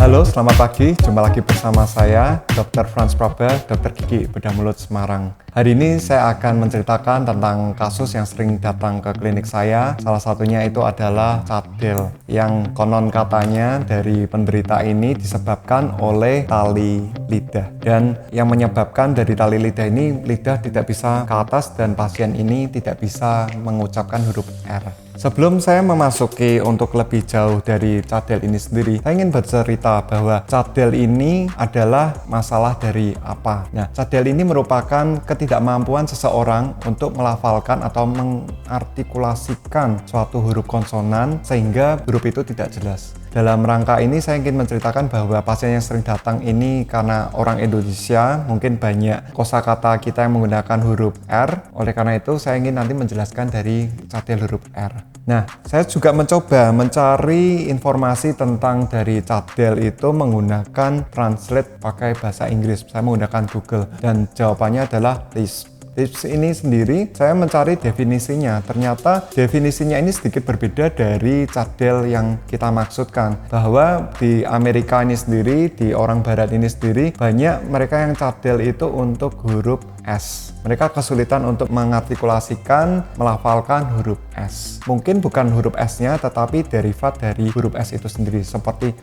Halo, selamat pagi. Jumpa lagi bersama saya, Dr. Franz Praba, Dokter Gigi Bedah Mulut Semarang. Hari ini saya akan menceritakan tentang kasus yang sering datang ke klinik saya. Salah satunya itu adalah cadel, yang konon katanya dari penderita ini disebabkan oleh tali lidah. Dan yang menyebabkan dari tali lidah ini, lidah tidak bisa ke atas dan pasien ini tidak bisa mengucapkan huruf R. Sebelum saya memasuki untuk lebih jauh dari cadel ini sendiri, saya ingin bercerita bahwa cadel ini adalah masalah dari apa. Nah, cadel ini merupakan ketidakmampuan seseorang untuk melafalkan atau mengartikulasikan suatu huruf konsonan sehingga huruf itu tidak jelas. Dalam rangka ini saya ingin menceritakan bahwa pasien yang sering datang ini karena orang Indonesia, mungkin banyak kosakata kita yang menggunakan huruf R. Oleh karena itu saya ingin nanti menjelaskan dari cadel huruf R. Nah, saya juga mencoba mencari informasi tentang dari cadel itu menggunakan translate pakai bahasa Inggris. Saya menggunakan Google dan jawabannya adalah lisp. Lisp ini sendiri saya mencari definisinya. Ternyata definisinya ini sedikit berbeda dari cadel yang kita maksudkan. Bahwa di Amerika ini sendiri, di orang barat ini sendiri, banyak mereka yang cadel itu untuk huruf S. Mereka kesulitan untuk mengartikulasikan, melafalkan huruf S. Mungkin bukan huruf S-nya, tetapi derivat dari huruf S itu sendiri, seperti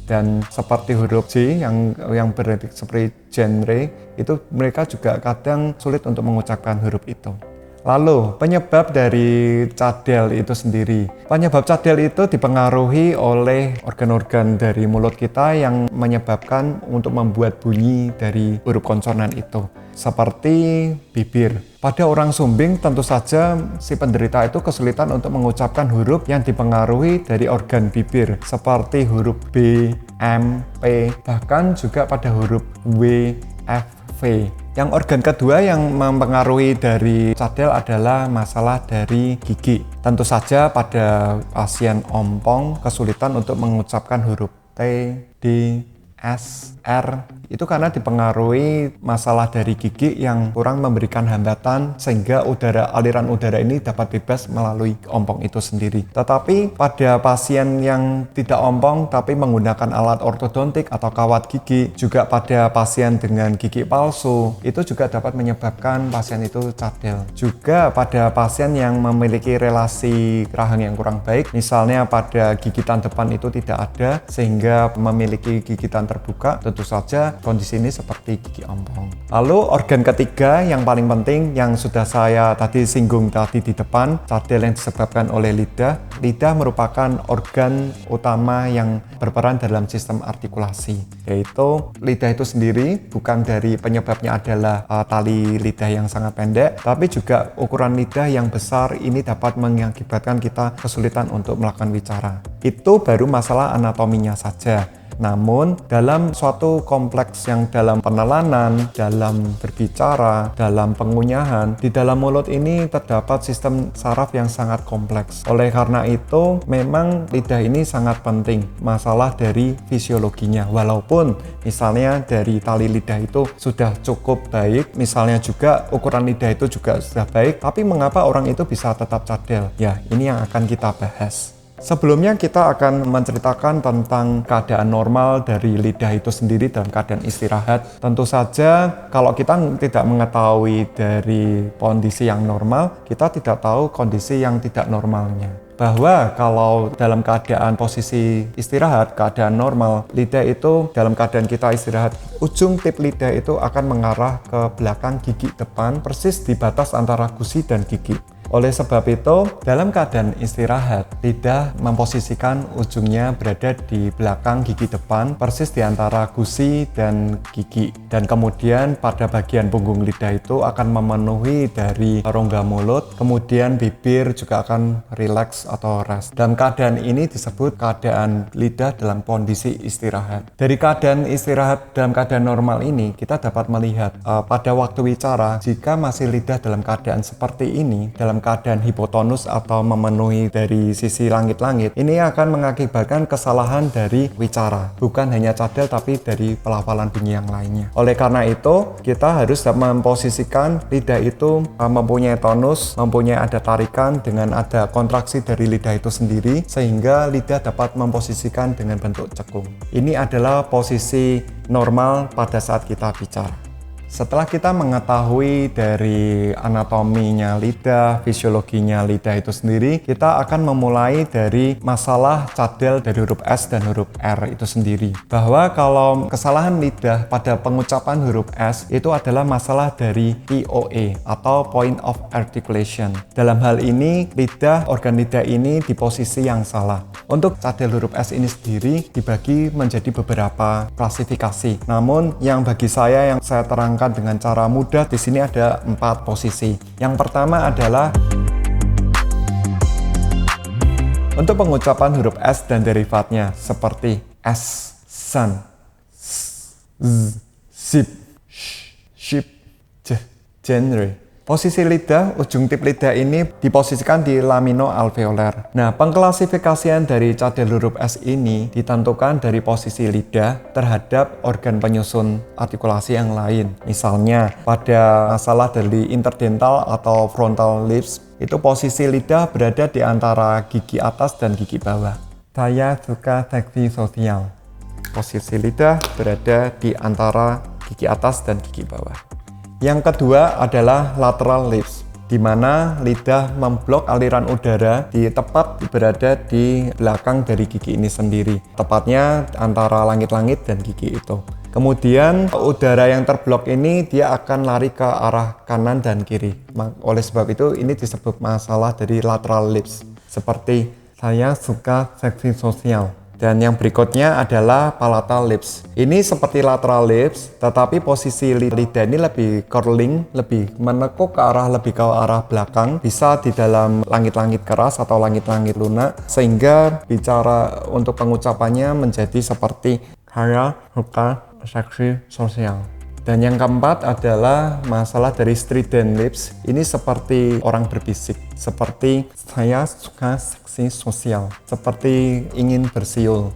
dan seperti huruf J yang berarti seperti genre, itu mereka juga kadang sulit untuk mengucapkan huruf itu. Lalu penyebab dari cadel itu sendiri. Penyebab cadel itu dipengaruhi oleh organ-organ dari mulut kita yang menyebabkan untuk membuat bunyi dari huruf konsonan itu. Seperti bibir. Pada orang sumbing tentu saja si penderita itu kesulitan untuk mengucapkan huruf yang dipengaruhi dari organ bibir. Seperti huruf B, M, P, bahkan juga pada huruf W, F, V. Yang organ kedua yang mempengaruhi dari cadel adalah masalah dari gigi. Tentu saja pada pasien ompong kesulitan untuk mengucapkan huruf T, D, S, R, itu karena dipengaruhi masalah dari gigi yang kurang memberikan hambatan sehingga aliran udara ini dapat bebas melalui ompong itu sendiri. Tetapi pada pasien yang tidak ompong tapi menggunakan alat ortodontik atau kawat gigi, juga pada pasien dengan gigi palsu, itu juga dapat menyebabkan pasien itu cadel. Juga pada pasien yang memiliki relasi rahang yang kurang baik, misalnya pada gigitan depan itu tidak ada sehingga memiliki gigitan terbuka, tentu saja kondisi ini seperti gigi ompong. Lalu organ ketiga yang paling penting yang sudah saya tadi singgung tadi di depan, cadel yang disebabkan oleh lidah. Lidah merupakan organ utama yang berperan dalam sistem artikulasi, yaitu lidah itu sendiri bukan dari penyebabnya adalah tali lidah yang sangat pendek, tapi juga ukuran lidah yang besar ini dapat mengakibatkan kita kesulitan untuk melakukan bicara. Itu baru masalah anatominya saja. Namun dalam suatu kompleks yang dalam penelanan, dalam berbicara, dalam pengunyahan, di dalam mulut ini terdapat sistem saraf yang sangat kompleks. Oleh karena itu memang lidah ini sangat penting, masalah dari fisiologinya. Walaupun misalnya dari tali lidah itu sudah cukup baik, misalnya juga ukuran lidah itu juga sudah baik, tapi mengapa orang itu bisa tetap cadel? Ya, ini yang akan kita bahas. Sebelumnya kita akan menceritakan tentang keadaan normal dari lidah itu sendiri dalam keadaan istirahat. Tentu saja kalau kita tidak mengetahui dari kondisi yang normal, kita tidak tahu kondisi yang tidak normalnya. Bahwa kalau dalam keadaan posisi istirahat, keadaan normal, lidah itu dalam keadaan kita istirahat, ujung tip lidah itu akan mengarah ke belakang gigi depan, persis di batas antara gusi dan gigi. Oleh sebab itu, dalam keadaan istirahat, lidah memposisikan ujungnya berada di belakang gigi depan, persis di antara gusi dan gigi. Dan kemudian pada bagian punggung lidah itu akan memenuhi dari rongga mulut, kemudian bibir juga akan rileks atau rest. Dalam keadaan ini disebut keadaan lidah dalam kondisi istirahat. Dari keadaan istirahat dalam keadaan normal ini, kita dapat melihat pada waktu bicara, jika masih lidah dalam keadaan seperti ini, dalam dalam keadaan hipotonus atau memenuhi dari sisi langit-langit, ini akan mengakibatkan kesalahan dari wicara, bukan hanya cadel tapi dari pelafalan bunyi yang lainnya. Oleh karena itu, kita harus memposisikan lidah itu mempunyai tonus, mempunyai ada tarikan dengan ada kontraksi dari lidah itu sendiri, sehingga lidah dapat memposisikan dengan bentuk cekung. Ini adalah posisi normal pada saat kita bicara. Setelah kita mengetahui dari anatominya lidah, fisiologinya lidah itu sendiri, kita akan memulai dari masalah cadel dari huruf S dan huruf R itu sendiri. Bahwa kalau kesalahan lidah pada pengucapan huruf S itu adalah masalah dari POA atau Point of Articulation. Dalam hal ini, organ lidah ini di posisi yang salah. Untuk cadel huruf S ini sendiri dibagi menjadi beberapa klasifikasi. Namun yang bagi saya yang saya terangkan dengan cara mudah di sini ada 4 posisi. Yang pertama adalah untuk pengucapan huruf S dan derivatnya seperti S, sun, z, zip, sh, ship, j, genre. Posisi lidah, ujung tip lidah ini diposisikan di lamino alveoler. Nah, pengklasifikasian dari cadel huruf S ini ditentukan dari posisi lidah terhadap organ penyusun artikulasi yang lain. Misalnya, pada masalah dari interdental atau frontal lips, itu posisi lidah berada di antara gigi atas dan gigi bawah. Saya suka seksi sosial. Posisi lidah berada di antara gigi atas dan gigi bawah. Yang kedua adalah lateral lips, di mana lidah memblok aliran udara tepat berada di belakang dari gigi ini sendiri, tepatnya antara langit-langit dan gigi itu. Kemudian udara yang terblok ini dia akan lari ke arah kanan dan kiri. Oleh sebab itu ini disebut masalah dari lateral lips. Seperti saya suka seksi sosial. Dan yang berikutnya adalah palatal lips. Ini seperti lateral lips, tetapi posisi lidah ini lebih curling, lebih menekuk lebih ke arah belakang, bisa di dalam langit-langit keras atau langit-langit lunak, sehingga bicara untuk pengucapannya menjadi seperti saya suka seksi sosial. Dan yang keempat adalah masalah dari strident lips. Ini seperti orang berbisik, seperti saya suka seksi sosial, seperti ingin bersiul.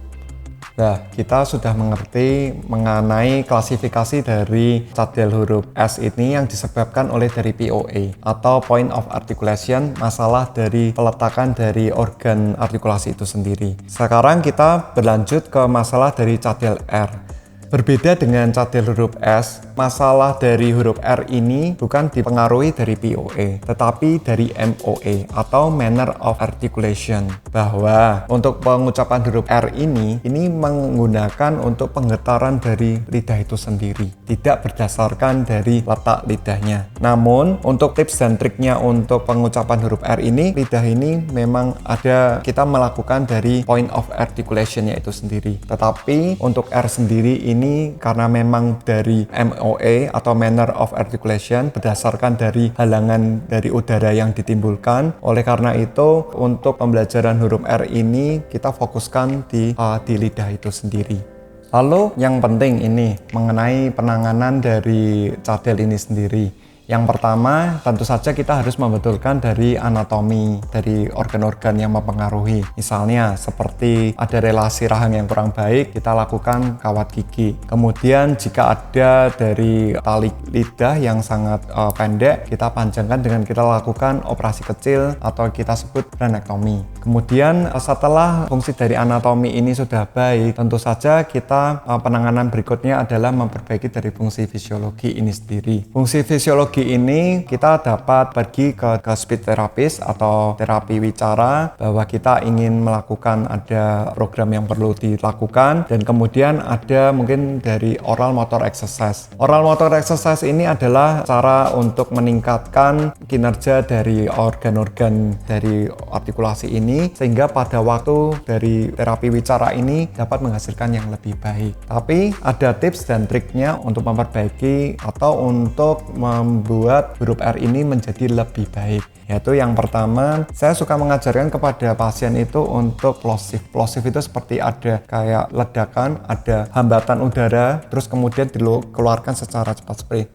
Nah, kita sudah mengerti mengenai klasifikasi dari cadel huruf S ini yang disebabkan oleh dari POA atau Point of Articulation, masalah dari peletakan dari organ artikulasi itu sendiri. Sekarang kita berlanjut ke masalah dari cadel R. Berbeda dengan cadel huruf S, masalah dari huruf R ini bukan dipengaruhi dari POA, tetapi dari MOA atau Manner of Articulation. Bahwa untuk pengucapan huruf R ini menggunakan untuk penggetaran dari lidah itu sendiri, tidak berdasarkan dari letak lidahnya. Namun, untuk tips dan triknya untuk pengucapan huruf R ini, lidah ini memang ada kita melakukan dari Point of Articulation-nya itu sendiri. Tetapi untuk R sendiri ini karena memang dari MOA atau Manner of Articulation berdasarkan dari halangan dari udara yang ditimbulkan. Oleh karena itu untuk pembelajaran huruf R ini kita fokuskan di lidah itu sendiri. Lalu yang penting ini mengenai penanganan dari cadel ini sendiri. Yang pertama, tentu saja kita harus membetulkan dari anatomi, dari organ-organ yang mempengaruhi. Misalnya, seperti ada relasi rahang yang kurang baik, kita lakukan kawat gigi. Kemudian, jika ada dari tali lidah yang sangat pendek, kita panjangkan dengan kita lakukan operasi kecil atau kita sebut frenektomi. Kemudian, setelah fungsi dari anatomi ini sudah baik, tentu saja kita penanganan berikutnya adalah memperbaiki dari fungsi fisiologi ini sendiri. Fungsi fisiologi ini kita dapat pergi ke speech therapist atau terapi wicara bahwa kita ingin melakukan ada program yang perlu dilakukan, dan kemudian ada mungkin dari oral motor exercise. Oral motor exercise ini adalah cara untuk meningkatkan kinerja dari organ-organ dari artikulasi ini sehingga pada waktu dari terapi wicara ini dapat menghasilkan yang lebih baik. Tapi ada tips dan triknya untuk memperbaiki atau untuk membuat huruf R ini menjadi lebih baik. Yaitu yang pertama, saya suka mengajarkan kepada pasien itu untuk plosive. Plosive itu seperti ada kayak ledakan, ada hambatan udara, terus kemudian dikeluarkan secara cepat seperti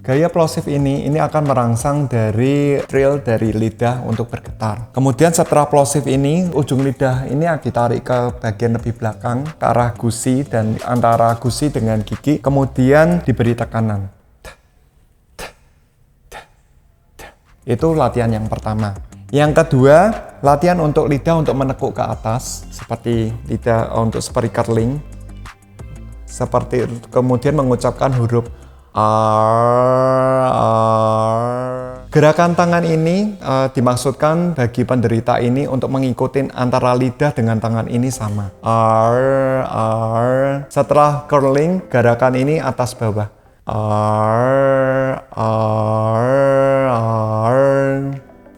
Gaya plosive ini akan merangsang dari trill dari lidah untuk bergetar. Kemudian setelah plosive ini, ujung lidah ini ditarik ke bagian lebih belakang, ke arah gusi dan antara gusi dengan gigi, kemudian diberi tekanan. Itu latihan yang pertama. Yang kedua, latihan untuk lidah untuk menekuk ke atas, seperti lidah untuk seperti curling. Seperti kemudian mengucapkan huruf R. Gerakan tangan ini dimaksudkan bagi penderita ini untuk mengikuti antara lidah dengan tangan ini sama. R. Setelah curling, gerakan ini atas bawah. R.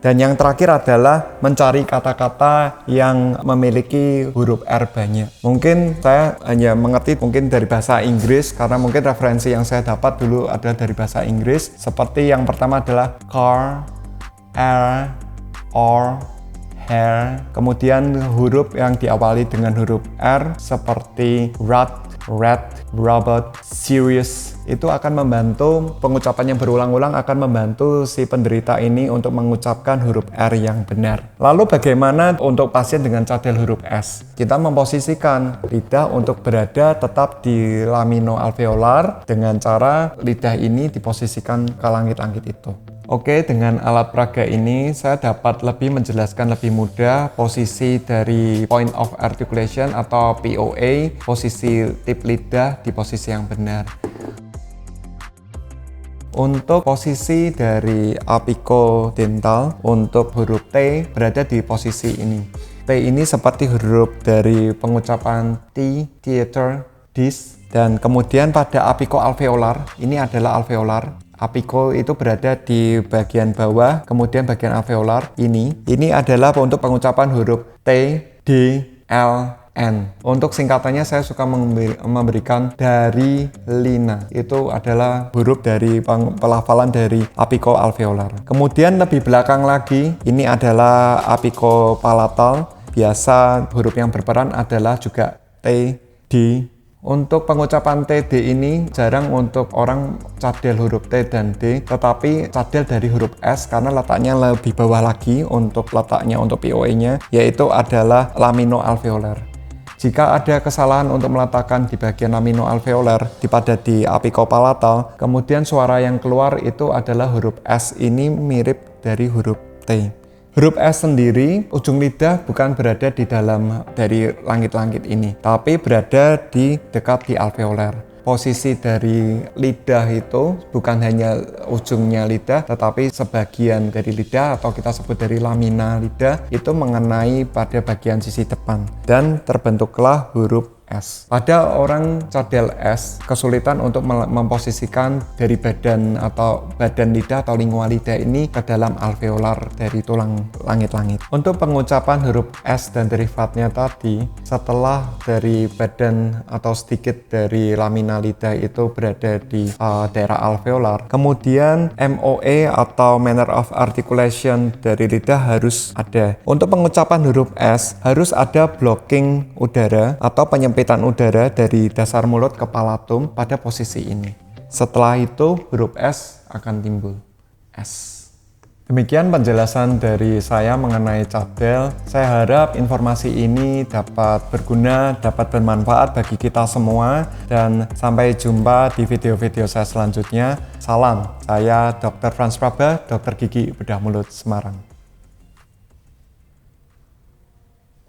Dan yang terakhir adalah mencari kata-kata yang memiliki huruf R banyak. Mungkin saya hanya mengerti mungkin dari bahasa Inggris, karena mungkin referensi yang saya dapat dulu adalah dari bahasa Inggris. Seperti yang pertama adalah car, air, or, hair. Kemudian huruf yang diawali dengan huruf R seperti rat, rat, robot, serious. Itu akan membantu pengucapan yang berulang-ulang, akan membantu si penderita ini untuk mengucapkan huruf R yang benar. Lalu bagaimana untuk pasien dengan cadel huruf S? Kita memposisikan lidah untuk berada tetap di laminoalveolar dengan cara lidah ini diposisikan ke langit-langit itu. Oke, dengan alat peraga ini saya dapat lebih menjelaskan lebih mudah posisi dari point of articulation atau POA, posisi tip lidah di posisi yang benar. Untuk posisi dari apicodental untuk huruf T berada di posisi ini. T ini seperti huruf dari pengucapan T, theater, this, dan kemudian pada apicoalveolar, ini adalah alveolar. Apico itu berada di bagian bawah, kemudian bagian alveolar ini adalah untuk pengucapan huruf T, D, L, N. Untuk singkatannya saya suka memberikan dari Lina. Itu adalah huruf dari pelafalan dari apicoalveolar. Kemudian lebih belakang lagi, ini adalah apicopalatal. Biasa huruf yang berperan adalah juga T, D. Untuk pengucapan T, D ini jarang untuk orang cadel huruf T dan D, tetapi cadel dari huruf S karena letaknya lebih bawah lagi untuk letaknya untuk POE-nya, yaitu adalah laminoalveolar. Jika ada kesalahan untuk meletakkan di bagian laminoalveolar pada di apicopalatal, kemudian suara yang keluar itu adalah huruf S, ini mirip dari huruf T. Huruf S sendiri, ujung lidah bukan berada di dalam dari langit-langit ini, tapi berada di dekat di alveolar. Posisi dari lidah itu bukan hanya ujungnya lidah, tetapi sebagian dari lidah atau kita sebut dari lamina lidah itu mengenai pada bagian sisi depan dan terbentuklah huruf S. Pada orang cadel S, kesulitan untuk memposisikan dari badan lidah atau lingua lidah ini ke dalam alveolar dari tulang langit-langit. Untuk pengucapan huruf S dan derivatnya tadi, setelah dari badan atau sedikit dari lamina lidah itu berada di daerah alveolar, kemudian MOA atau manner of articulation dari lidah harus ada. Untuk pengucapan huruf S, harus ada blocking udara atau penyempitan udara dari dasar mulut ke palatum pada posisi ini. Setelah itu huruf S akan timbul. S. Demikian penjelasan dari saya mengenai cadel. Saya harap informasi ini dapat berguna, dapat bermanfaat bagi kita semua, dan sampai jumpa di video-video saya selanjutnya. Salam, saya Dr. Frans Praba, Dokter Gigi Bedah Mulut Semarang.